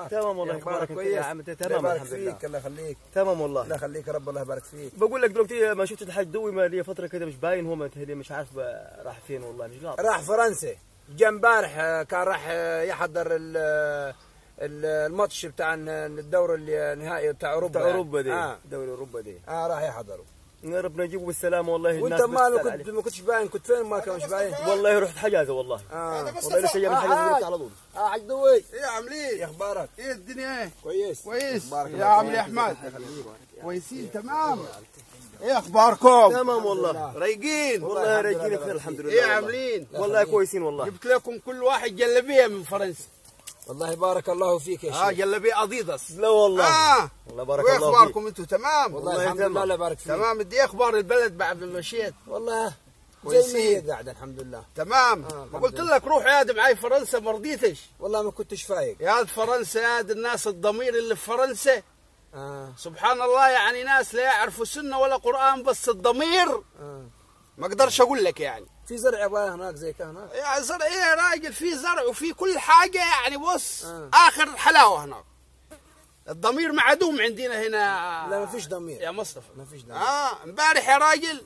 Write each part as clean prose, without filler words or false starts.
تمام والله. اخبارك انت يا عم؟ تمام الحمد لله. الله يخليك. تمام والله. الله يخليك يا رب، الله يبارك فيك. بقول لك دلوقتي ما شفت الحاج دوي، ما لي فتره كده مش باين، هو مش عارف راح فين والله، مش قاطع. راح فرنسا، جا امبارح كان راح يحضر الماتش بتاع الدور النهائي بتاع اوروبا. بتاع اوروبا دي. دوري اوروبا دي. راح يحضره. يا رب نجيبه بالسلامه والله. وانت ما كنتش باين، كنت فين؟ ما كانش باين والله. رحت حجازه والله. والله لسه جاي من حجازه على طول. حاج دوي، ايه عاملين؟ ايه اخبارك؟ ايه الدنيا؟ ايه كويس كويس يا عم احمد. كويسين تمام. ايه اخباركم؟ تمام والله. رايقين والله رايقين بخير الحمد لله. ايه عاملين؟ والله كويسين والله. جبت لكم كل واحد جلابيه من فرنسا. والله بارك الله فيك يا شيخ. جلابيه اديداس. لا والله. والله بارك الله فيك. واخباركم انتم تمام؟ والله الحمد لله، الله يبارك فيك. تمام. ادي اخبار البلد بعد ما مشيت؟ والله زي ما هي قاعده الحمد لله. تمام. ما قلت لك روح يا ادم معي فرنسا، ما رضيتش. والله ما كنتش فايق يا فرنسا، يا الناس الضمير اللي في فرنسا سبحان الله، يعني ناس لا يعرفوا سنه ولا قران، بس الضمير ما اقدرش اقول لك. يعني في زرع بقى هناك زي كان هناك؟ يا زرع ايه يا راجل، في زرع وفي كل حاجه، يعني بص اخر حلاوه هناك. الضمير معدوم عندنا هنا. لا ما فيش ضمير يا مصطفى، ما فيش ضمير. امبارح يا راجل،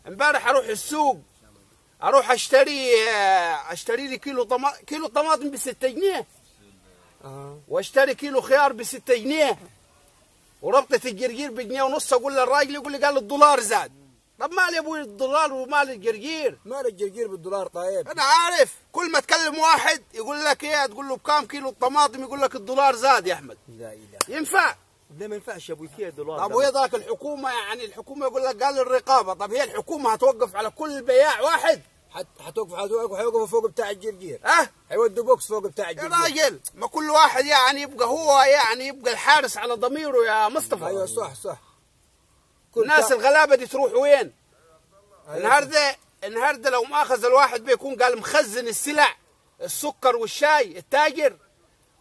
امبارح اروح السوق، اروح اشتري لي كيلو طماطم ب 6 جنيه، واشتري كيلو خيار ب 6 جنيه، وربطة الجرجير بجنيه ونص. اقول للراجل، يقول لي قال الدولار زاد. طب مال يا ابوي الدولار ومال الجرجير؟ مال الجرجير بالدولار طيب؟ انا عارف. كل ما تكلم واحد يقول لك ايه، تقول له بكام كيلو الطماطم، يقول لك الدولار زاد. يا احمد لا اله. ينفع؟ ده ما ينفعش يا ابوي، كيف الدولار؟ طب وهي ذاك الحكومه، يعني الحكومه يقول لك قال الرقابه. طب هي الحكومه هتوقف على كل بياع واحد؟ حيوقفوا فوق بتاع الجرجير. حيودوا بوكس فوق بتاع الجرجير. يا راجل ما كل واحد يعني يبقى هو، يعني يبقى الحارس على ضميره يا مصطفى. ايوه صح صح. الناس الغلابه دي تروح وين؟ النهارده لو مؤاخذ الواحد بيكون قال مخزن السلع، السكر والشاي، التاجر،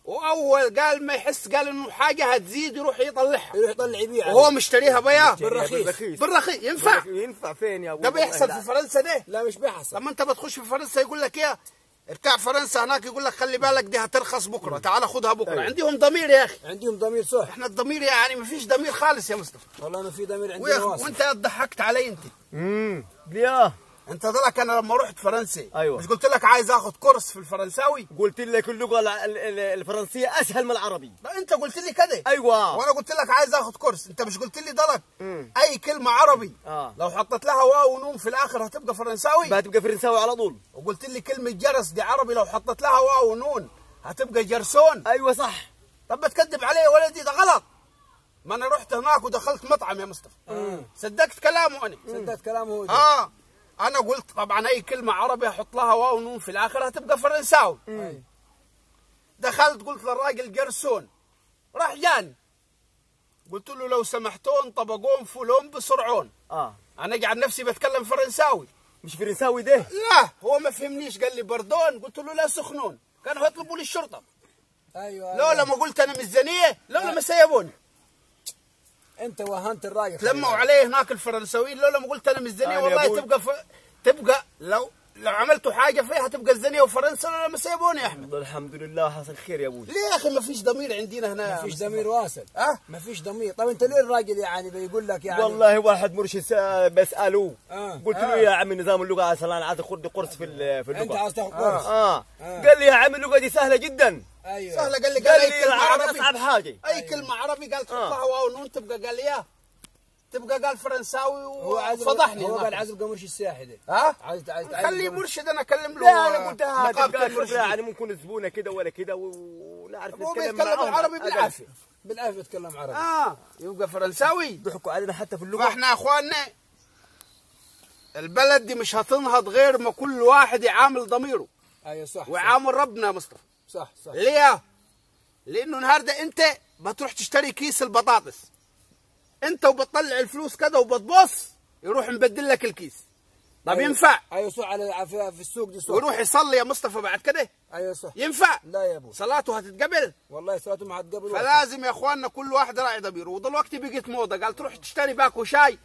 واول قال ما يحس قال انه حاجه هتزيد يروح يطلعها، يروح يطلع يبيعها وهو مشتريها بياه بالرخيص. ينفع؟ ينفع فين يا ابوي؟ ده بيحصل في فرنسا ده؟ لا مش بيحصل. لما انت بتخش في فرنسا يقول لك ايه، بتاع فرنسا هناك يقول لك خلي بالك دي هترخص بكره، تعال خدها بكره. عندهم ضمير يا اخي. عندهم ضمير صح. احنا الضمير يعني ما فيش ضمير خالص يا مصطفى. والله ما في ضمير عندنا واصل. وانت ضحكت علي انت. ليه؟ انت ضلك انا لما رحت فرنسا ايوه مش قلت لك عايز اخذ كورس في الفرنساوي؟ قلت لك اللغه الفرنسيه اسهل من العربي. لا انت قلت لي كده. ايوه. وانا قلت لك عايز اخذ كورس، انت مش قلت لي ضلك اي كلمه عربي لو حطيت لها واو ونون في الاخر هتبقى فرنساوي؟ هتبقى فرنساوي على طول. وقلت لي كلمه جرس دي عربي لو حطيت لها واو ونون هتبقى جرسون. ايوه صح. طب بتكذب علي يا ولدي، ده غلط. ما انا رحت هناك ودخلت مطعم يا مصطفى. صدقت كلامه انا. صدقت كلامه هو. انا قلت طبعا اي كلمه عربي احط لها واو ونون في الاخر هتبقى فرنساوي. دخلت قلت للراجل جرسون، راح جاني قلت له لو سمحتون طبقون فولون بسرعون. انا قاعد نفسي بتكلم فرنساوي. مش فرنساوي ده؟ لا هو ما فهمنيش، قال لي بردون، قلت له لا سخنون، كانوا يطلبوا لي الشرطه. ايوه لولا ما قلت انا ميزانيه لولا ما سيبوني. انت وهنت الراجل. تلموا عليه هناك الفرنساويين، لولا ما قلت انا ميزانيه والله تبقى لو عملتوا حاجه فيها تبقى الزنيه وفرنسا، ولا ما سيبوني يا احمد. الحمد لله حصل خير يا ابوي. ليه يا اخي ما فيش ضمير عندنا هنا؟ ما فيش ضمير واصل. ما فيش ضمير. طب انت ليه الراجل يعني بيقول لك يعني؟ والله واحد مرشد بساله قلت له يا عم نظام اللغه اصلا انا عايز اخذ كورس في اللغه. انت عايز تاخذ كورس؟ قال لي يا عم اللغه دي سهله جدا. ايوه سهله. قال لي اي كلمه عربي اصعب حاجه. اي كلمه عربي قال تحط لها واو ونون تبقى قال لي اياه، تبقى قال فرنساوي وفضحني. هو قال عايز يبقى مرشد سياحي ده. عايز خليه مرشد، انا اكلم له. لا انا قلت هذا يعني ممكن زبونه كده ولا كده ونعرف نتكلم. هو بيتكلم العربي بالعافيه. بالعافيه يتكلم عربي. يبقى فرنساوي. ضحكوا علينا حتى في اللغه. فاحنا يا اخواننا البلد دي مش هتنهض غير ما كل واحد يعامل ضميره. ايوه صح. ويعامل ربنا يا مصطفى. صح. ليه؟ لانه النهارده انت بتروح تشتري كيس البطاطس، انت وبتطلع الفلوس كده وبتبص يروح مبدل لك الكيس. طب ينفع؟ ايوه صح. في السوق دي صح. ويروح يصلي يا مصطفى بعد كده. ايوه صح. ينفع؟ لا يا ابو. صلاته هتتقبل؟ والله صلاته ما هتقبل. فلازم يا اخواننا كل واحد راعي ضميره. ودلوقتي بقت موضه، قال تروح تشتري باكو شاي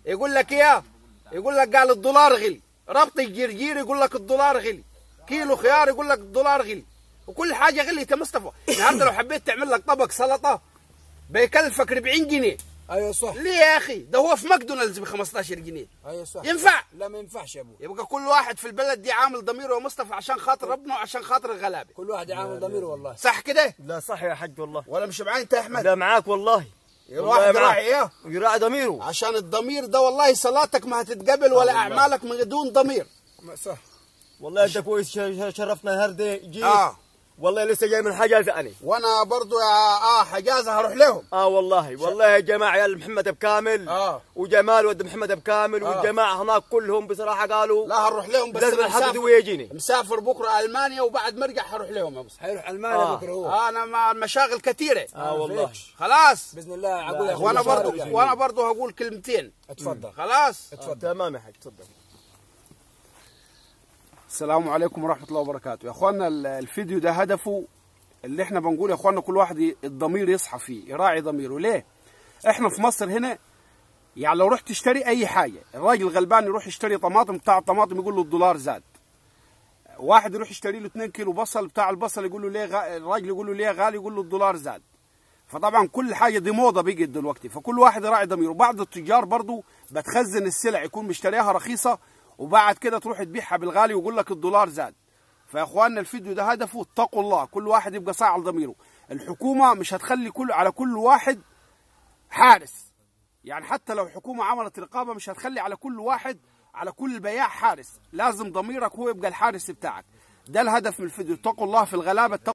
يقول لك اياه، يقول لك قال الدولار غلي، ربط الجرجير يقول لك الدولار غلي، كيلو خيار يقول لك الدولار غلي، وكل حاجه غليت يا مصطفى. النهارده لو حبيت تعمل لك طبق سلطه بيكلفك 40 جنيه. ايوه صح. ليه يا اخي؟ ده هو في ماكدونالدز ب 15 جنيه. ايوه صح. ينفع؟ لا ما ينفعش يا ابو. يبقى كل واحد في البلد دي عامل ضميره يا مصطفى عشان خاطر ربنا وعشان خاطر الغلابه. كل واحد عامل ضميره والله. صح كده؟ لا صح يا حج والله. ولا مش معاي انت يا احمد؟ لا معاك والله. الواحد يراعي ايه؟ يراعي ضميره. عشان الضمير ده والله صلاتك ما هتتقبل ولا اعمالك من دون ضمير. صح. والله انت كويس شرفنا هردي جيت. والله لسه جاي من حجازه انا. وانا برضو يا حجازه هروح لهم. والله يا جماعه يا محمد بكامل. وجمال ود محمد بكامل والجماعه هناك كلهم بصراحه قالوا لا هروح لهم بس لازم الحد ويجيني. مسافر بكره المانيا وبعد ما ارجع هروح لهم يا مصطفى. حيروح المانيا بكره هو. انا مع المشاغل كثيره. والله. خلاص باذن الله اقول. وانا برضو هقول كلمتين. اتفضل. خلاص. اتفضل. تمام يا حاج تفضل. السلام عليكم ورحمة الله وبركاته. يا اخوانا الفيديو ده هدفه اللي احنا بنقول يا اخوانا كل واحد الضمير يصحى فيه، يراعي ضميره. ليه؟ احنا في مصر هنا يعني لو رحت تشتري اي حاجة، الراجل الغلبان يروح يشتري طماطم، بتاع الطماطم يقول له الدولار زاد. واحد يروح يشتري له 2 كيلو بصل، بتاع البصل يقول له ليه الراجل يقول له ليه غالي، يقول له الدولار زاد. فطبعا كل حاجة دي موضة بقت دلوقتي، فكل واحد يراعي ضميره. بعض التجار برضو بتخزن السلع يكون مشتريها رخيصة وبعد كده تروح تبيعها بالغالي ويقول لك الدولار زاد. فيا اخواننا الفيديو ده هدفه اتقوا الله، كل واحد يبقى صاعي ضميره. الحكومه مش هتخلي على كل واحد حارس، يعني حتى لو الحكومه عملت رقابه مش هتخلي على كل واحد على كل بياع حارس، لازم ضميرك هو يبقى الحارس بتاعك. ده الهدف من الفيديو، اتقوا الله في الغلابه.